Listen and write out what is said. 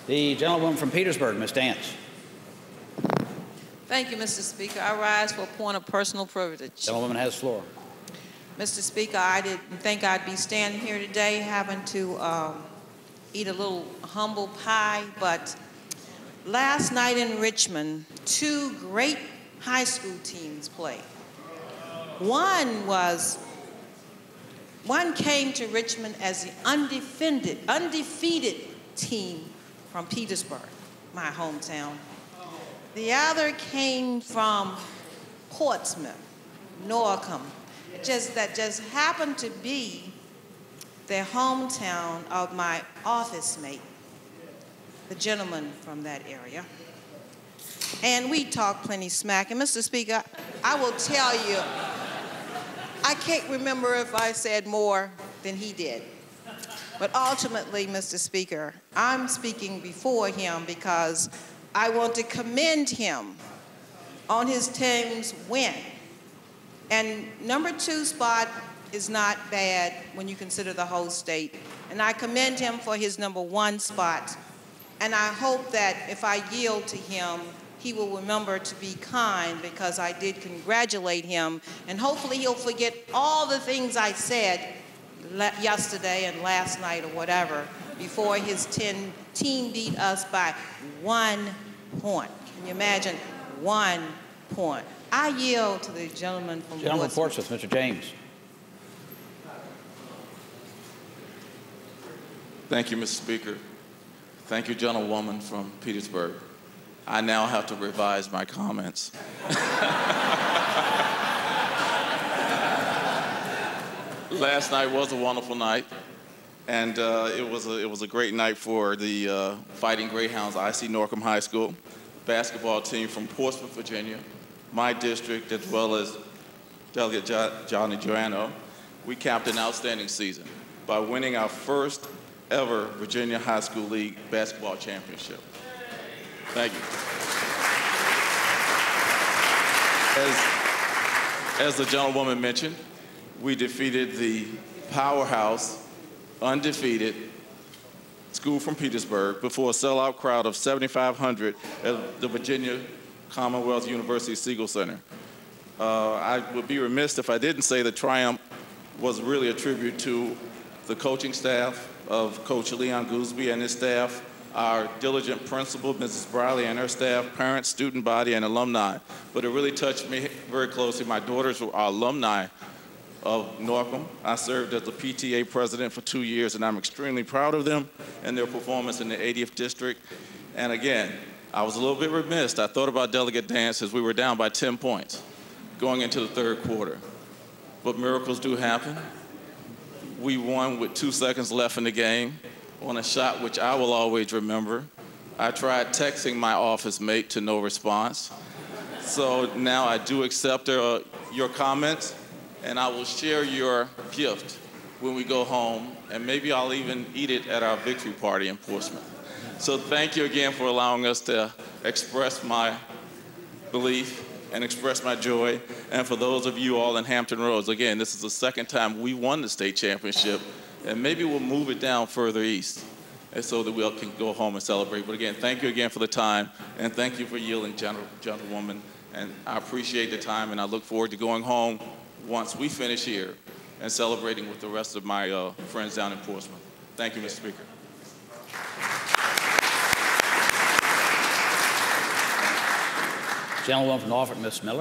The gentlewoman from Petersburg, Ms. Dance. Thank you, Mr. Speaker. I rise for a point of personal privilege. Gentlewoman has the floor. Mr. Speaker, I didn't think I'd be standing here today having to eat a little humble pie, but last night in Richmond, two great high school teams played. One came to Richmond as the undefeated team from Petersburg, my hometown. The other came from Portsmouth, Norcom. That just happened to be the hometown of my office mate, the gentleman from that area. And we talked plenty smack. And Mr. Speaker, I will tell you, I can't remember if I said more than he did. But ultimately, Mr. Speaker, I'm speaking before him because I want to commend him on his team's win. And number 2 spot is not bad when you consider the whole state. And I commend him for his number 1 spot. And I hope that if I yield to him, he will remember to be kind, because I did congratulate him. And hopefully he'll forget all the things I said yesterday and last night or whatever before his team beat us by 1 point. Can you imagine? 1 point. I yield to the gentleman from Portsmouth, Mr. James. Thank you, Mr. Speaker. Thank you, gentlewoman from Petersburg. I now have to revise my comments. Last night was a wonderful night, and it was a great night for the Fighting Greyhounds, IC Norcom High School basketball team from Portsmouth, Virginia, my district, as well as Delegate Johnny Joanno. We capped an outstanding season by winning our first ever Virginia High School League basketball championship. Thank you. As the gentlewoman mentioned, we defeated the powerhouse, undefeated school from Petersburg before a sellout crowd of 7,500 at the Virginia Commonwealth University Siegel Center. I would be remiss if I didn't say the triumph was really a tribute to the coaching staff of Coach Leon Gooseby and his staff, our diligent principal, Mrs. Briley, and her staff, parents, student body, and alumni. But it really touched me very closely. My daughters were alumni of Norcom. I served as the PTA president for 2 years, and I'm extremely proud of them and their performance in the 80th district. And again, I was a little bit remiss. I thought about Delegate Dance as we were down by 10 points going into the 3rd quarter. But miracles do happen. We won with 2 seconds left in the game on a shot which I will always remember. I tried texting my office mate to no response. So now I do accept your comments, and I will share your gift when we go home, and maybe I'll even eat it at our victory party in Portsmouth. So thank you again for allowing us to express my belief and express my joy. And for those of you all in Hampton Roads, again, this is the 2nd time we won the state championship, and maybe we'll move it down further east and so that we all can go home and celebrate. But again, thank you again for the time, and thank you for yielding, gentlewoman. And I appreciate the time, and I look forward to going home once we finish here and celebrating with the rest of my friends down in Portsmouth. Thank you, Mr. Speaker. Gentlewoman from Norfolk, Ms. Miller.